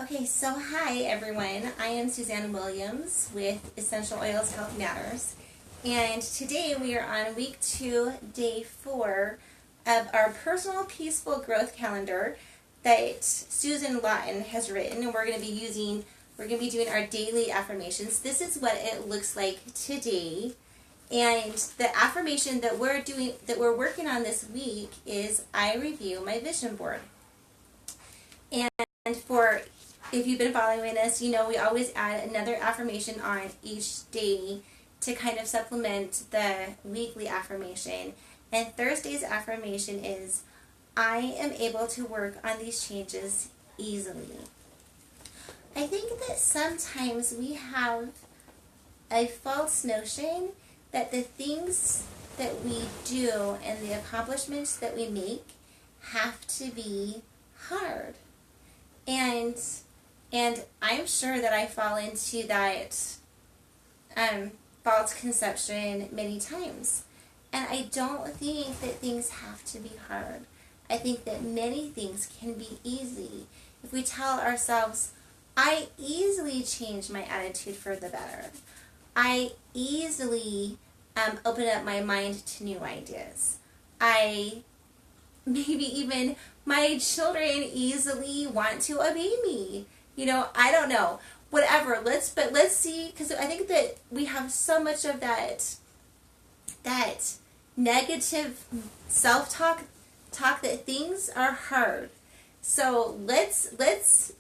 Okay, so hi everyone. I am Suzanne Williams with Essential Oils Health Matters. And today we are on week 2, day 4 of our personal peaceful growth calendar that Susan Lawton has written. And we're going to be doing our daily affirmations. This is what it looks like today. And the affirmation that we're working on this week is I review my vision board. And if you've been following us, you know we always add another affirmation on each day to kind of supplement the weekly affirmation. And Thursday's affirmation is, I am able to work on these changes easily. I think that sometimes we have a false notion that the things that we do and the accomplishments that we make have to be hard. And I'm sure that I fall into that false conception many times. And I don't think that things have to be hard. I think that many things can be easy. If we tell ourselves, I easily change my attitude for the better. I easily open up my mind to new ideas. Maybe even my children easily want to obey me. You know, I don't know. Whatever. Let's see, because I think that we have so much of that negative self-talk that things are hard. So let's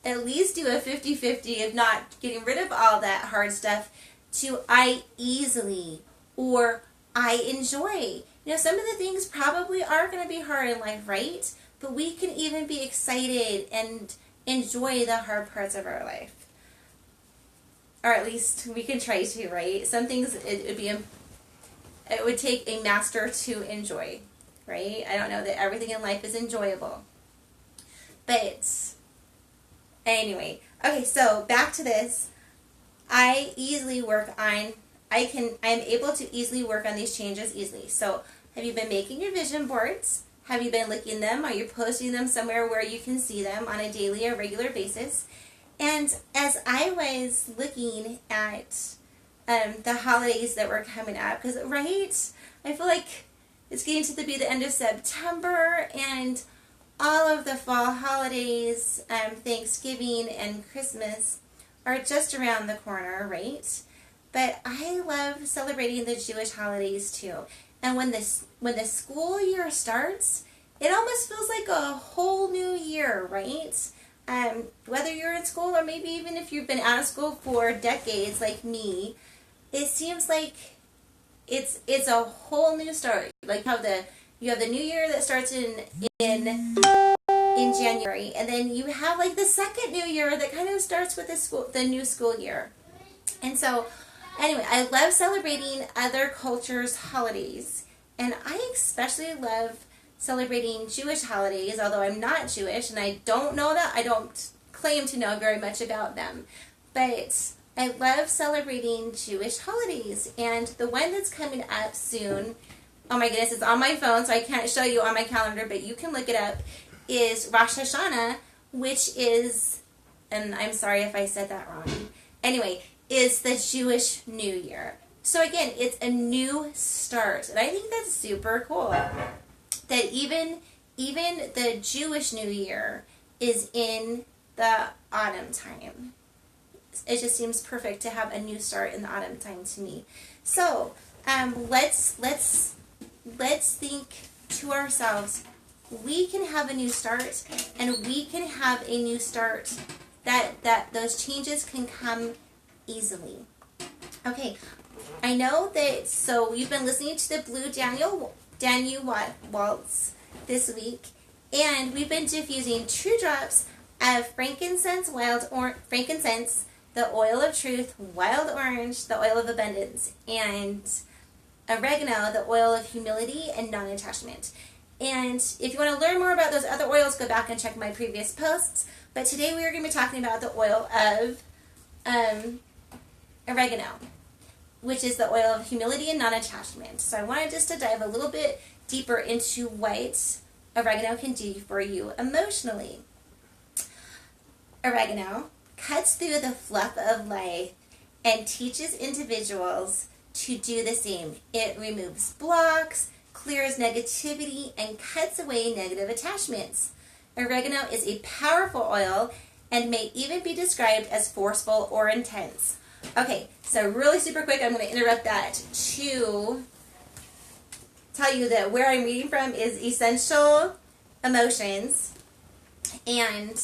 at least do a 50-50, if not getting rid of all that hard stuff, to I easily or I enjoy. You know, some of the things probably are going to be hard in life, right? But we can even be excited and enjoy the hard parts of our life. Or at least we can try to, right? Some things it would take a master to enjoy, right? I don't know that everything in life is enjoyable. But anyway, okay, so back to this. I'm able to easily work on these changes easily. So have you been making your vision boards? Have you been looking them? Are you posting them somewhere where you can see them on a daily or regular basis? And as I was looking at the holidays that were coming up, because right, I feel like it's getting to be the end of September, and all of the fall holidays, Thanksgiving and Christmas, are just around the corner, right? But I love celebrating the Jewish holidays too. And when the school year starts, it almost feels like a whole new year, right? Whether you're in school or maybe even if you've been out of school for decades like me, it seems like it's a whole new start. Like how you have the new year that starts in January, and then you have like the second new year that kind of starts with the new school year. And so anyway, I love celebrating other cultures' holidays, and I especially love celebrating Jewish holidays, although I'm not Jewish, and I don't claim to know very much about them. But I love celebrating Jewish holidays, and the one that's coming up soon, oh my goodness, it's on my phone, so I can't show you on my calendar, but you can look it up, is Rosh Hashanah, which is, and I'm sorry if I said that wrong, anyway, is the Jewish New Year. So again, it's a new start, and I think that's super cool that even the Jewish New Year is in the autumn time. It just seems perfect to have a new start in the autumn time to me. So let's think to ourselves, we can have a new start, and we can have a new start that those changes can come easily. Okay, I know that, so we've been listening to the Blue Daniel Waltz this week, and we've been diffusing 2 drops of frankincense, the oil of truth, wild orange, the oil of abundance, and oregano, the oil of humility and non-attachment. And if you want to learn more about those other oils, go back and check my previous posts. But today we are going to be talking about the oil of oregano, which is the oil of humility and non-attachment. So I wanted just to dive a little bit deeper into what oregano can do for you emotionally. Oregano cuts through the fluff of life and teaches individuals to do the same. It removes blocks, clears negativity, and cuts away negative attachments. Oregano is a powerful oil and may even be described as forceful or intense. Okay, so really super quick, I'm going to interrupt that to tell you that where I'm reading from is Essential Emotions. And,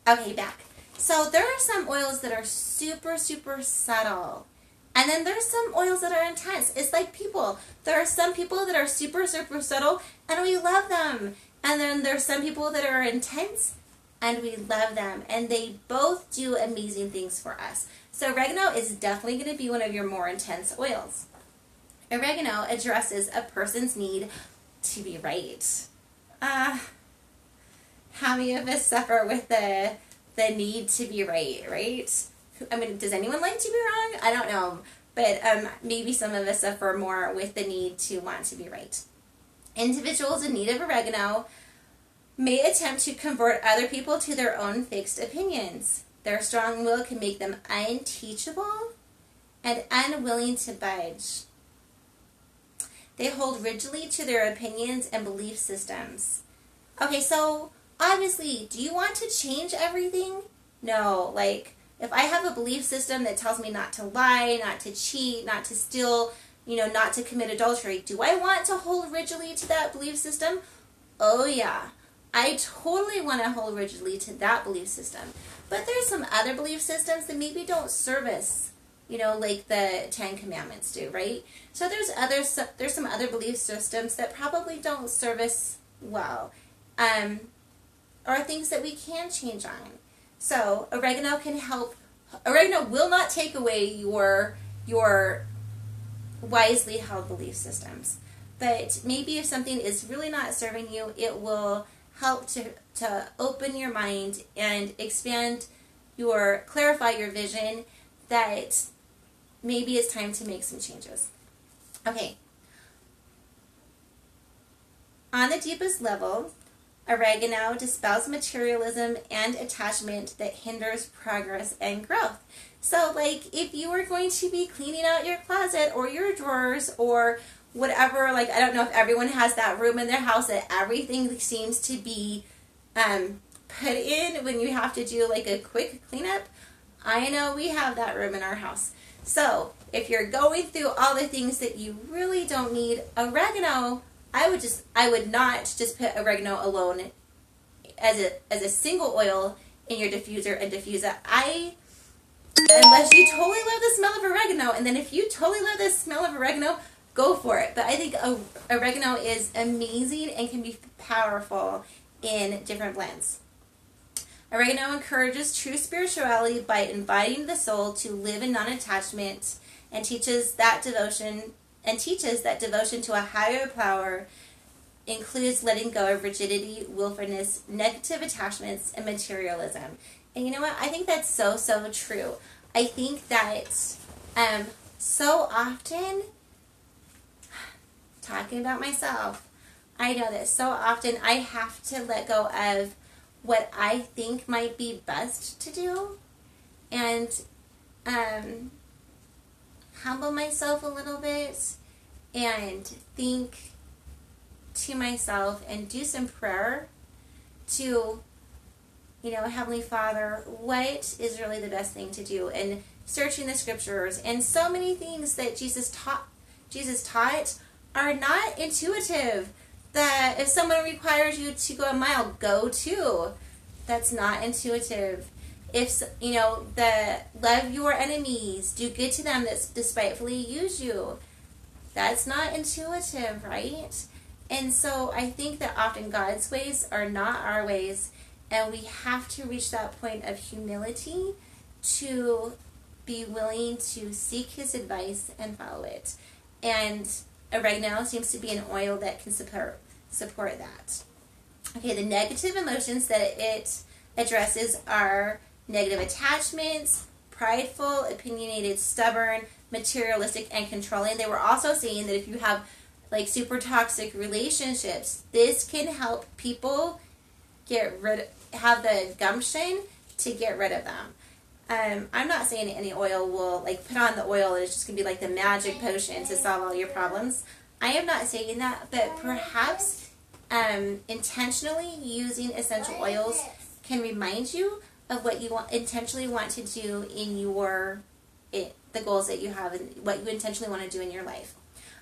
okay, back. So there are some oils that are super, super subtle. And then there's some oils that are intense. It's like people. There are some people that are super, super subtle, and we love them. And then there's some people that are intense, and we love them. And they both do amazing things for us. So oregano is definitely going to be one of your more intense oils. Oregano addresses a person's need to be right. How many of us suffer with the need to be right? I mean, does anyone like to be wrong? I don't know. But maybe some of us suffer more with the need to want to be right. Individuals in need of oregano may attempt to convert other people to their own fixed opinions. Their strong will can make them unteachable and unwilling to budge. They hold rigidly to their opinions and belief systems. Okay, so obviously, do you want to change everything? No, like if I have a belief system that tells me not to lie, not to cheat, not to steal, not to commit adultery, do I want to hold rigidly to that belief system? Oh yeah, I totally want to hold rigidly to that belief system. But there's some other belief systems that maybe don't service, like the 10 Commandments do, right? So there's some other belief systems that probably don't service well, or things that we can change on. So oregano can help. Oregano will not take away your wisely held belief systems, but maybe if something is really not serving you, it will help to open your mind and clarify your vision that maybe it's time to make some changes. Okay. On the deepest level, oregano dispels materialism and attachment that hinders progress and growth. So, like, if you are going to be cleaning out your closet or your drawers or whatever, like, I don't know if everyone has that room in their house that everything seems to be put in when you have to do, like, a quick cleanup. I know we have that room in our house. So, if you're going through all the things that you really don't need, oregano, I would not just put oregano alone as a single oil in your diffuser and diffuse it. Unless you totally love the smell of oregano, and then if you totally love the smell of oregano, go for it. But I think oregano is amazing and can be powerful in different blends. Oregano encourages true spirituality by inviting the soul to live in non-attachment and teaches that devotion to a higher power includes letting go of rigidity, willfulness, negative attachments, and materialism. And you know what? I think that's so, so true. I think that so often, talking about myself, I know that so often I have to let go of what I think might be best to do and humble myself a little bit and think to myself and do some prayer to, Heavenly Father, what is really the best thing to do? And searching the scriptures and so many things that Jesus taught are not intuitive. That if someone requires you to go a mile, go 2. That's not intuitive. If, the love your enemies, do good to them that despitefully use you. That's not intuitive, right? And so I think that often God's ways are not our ways, and we have to reach that point of humility to be willing to seek His advice and follow it. And oregano seems to be an oil that can support that. Okay, the negative emotions that it addresses are negative attachments, prideful, opinionated, stubborn, materialistic, and controlling. They were also saying that if you have like super toxic relationships, this can help people have the gumption to get rid of them. I'm not saying any oil will, like, put on the oil and it's just going to be like the magic potion to solve all your problems. I am not saying that, but perhaps intentionally using essential oils can remind you of what you intentionally want to do in the goals that you have and what you intentionally want to do in your life.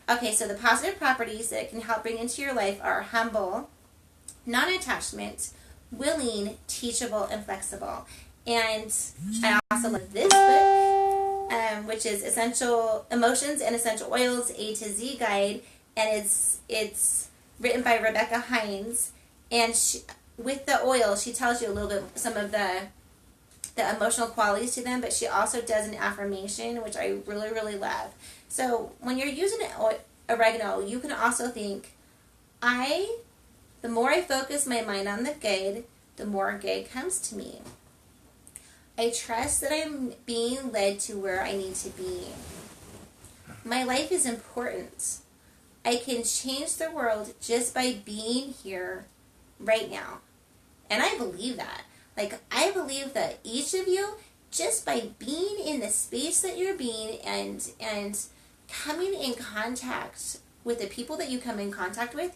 Okay, so the positive properties that it can help bring into your life are humble, non-attachment, willing, teachable, and flexible. And I also love this book, which is Essential Emotions and Essential Oils, A to Z Guide, and it's written by Rebecca Hines. And with the oil, she tells you a little bit some of the emotional qualities to them, but she also does an affirmation, which I really, really love. So when you're using oregano, you can also think, the more I focus my mind on the good, the more good comes to me. I trust that I'm being led to where I need to be. My life is important. I can change the world just by being here right now. And I believe that. Like, I believe that each of you, just by being in the space that you're being and coming in contact with the people that you come in contact with,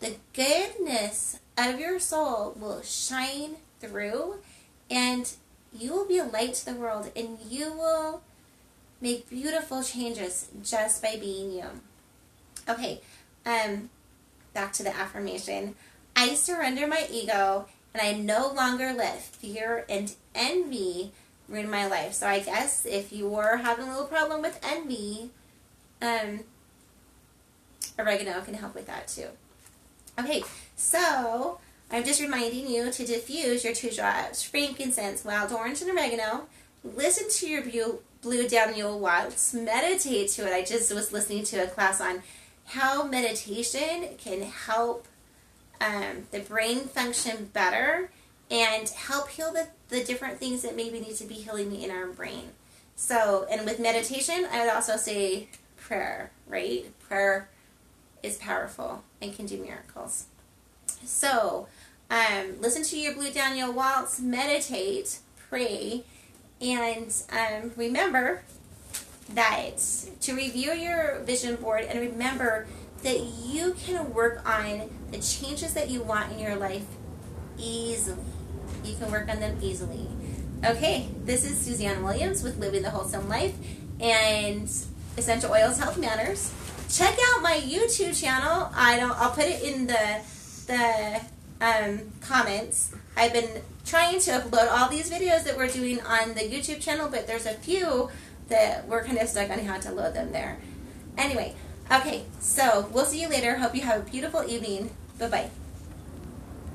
the goodness of your soul will shine through, and you will be a light to the world, and you will make beautiful changes just by being you. Okay, back to the affirmation. I surrender my ego, and I no longer let fear and envy ruin my life. So I guess if you were having a little problem with envy, oregano can help with that too. Okay, so I'm just reminding you to diffuse your 2 drops, frankincense, wild orange, and oregano. Listen to your blue Daniel waltz. Meditate to it. I just was listening to a class on how meditation can help the brain function better and help heal the different things that maybe need to be healing in our brain. So, and with meditation, I would also say prayer, right? Prayer is powerful and can do miracles. So, listen to your Blue Daniel waltz, meditate, pray, and remember that to review your vision board, and remember that you can work on the changes that you want in your life easily. You can work on them easily. Okay, this is Suzanne Williams with Living the Wholesome Life and Essential Oils Health Matters. Check out my YouTube channel. I'll put it in the comments. I've been trying to upload all these videos that we're doing on the YouTube channel, but there's a few that we're kind of stuck on how to load them there. Anyway, okay, so we'll see you later. Hope you have a beautiful evening. Bye-bye.